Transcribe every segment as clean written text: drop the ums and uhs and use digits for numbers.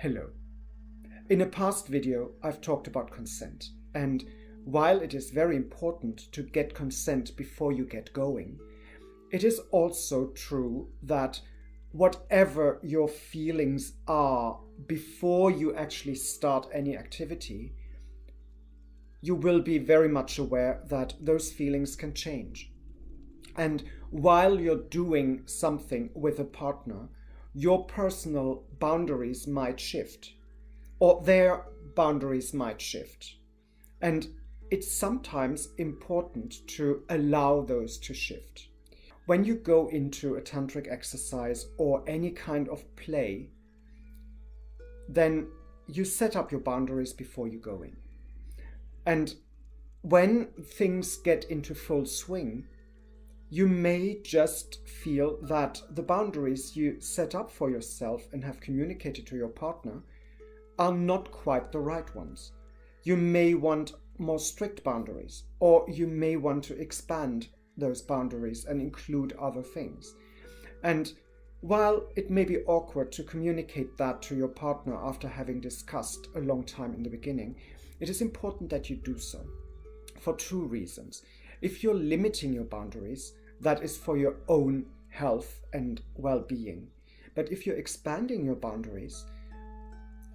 Hello. In a past video, I've talked about consent, and while it is very important to get consent before you get going, it is also true that whatever your feelings are before you actually start any activity, you will be very much aware that those feelings can change. And while you're doing something with a partner, your personal boundaries might shift, or their boundaries might shift. And it's sometimes important to allow those to shift. When you go into a tantric exercise or any kind of play, then you set up your boundaries before you go in. And when things get into full swing, you may just feel that the boundaries you set up for yourself and have communicated to your partner are not quite the right ones. You may want more strict boundaries, or you may want to expand those boundaries and include other things. And while it may be awkward to communicate that to your partner after having discussed a long time in the beginning, it is important that you do so for two reasons. If you're limiting your boundaries, that is for your own health and well-being. But if you're expanding your boundaries,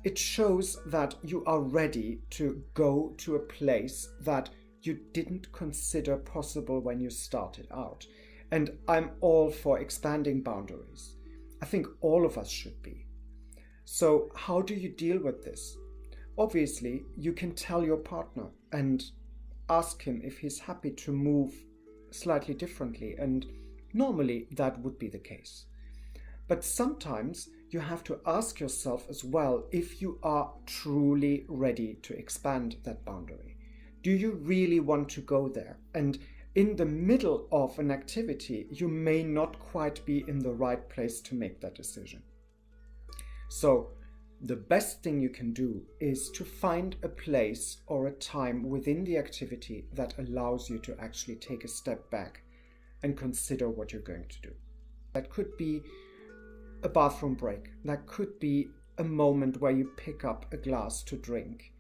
it shows that you are ready to go to a place that you didn't consider possible when you started out. And I'm all for expanding boundaries. I think all of us should be. So how do you deal with this? Obviously, you can tell your partner and ask him if he's happy to move slightly differently, and normally that would be the case. But sometimes you have to ask yourself as well if you are truly ready to expand that boundary. Do you really want to go there? And in the middle of an activity, you may not quite be in the right place to make that decision. So the best thing you can do is to find a place or a time within the activity that allows you to actually take a step back and consider what you're going to do. That could be a bathroom break. That could be a moment where you pick up a glass to drink.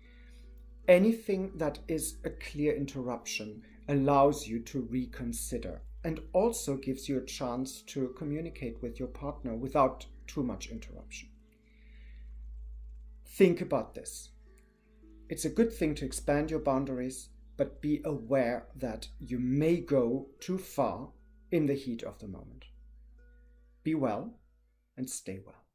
Anything that is a clear interruption allows you to reconsider and also gives you a chance to communicate with your partner without too much interruption. Think about this. It's a good thing to expand your boundaries, but be aware that you may go too far in the heat of the moment. Be well and stay well.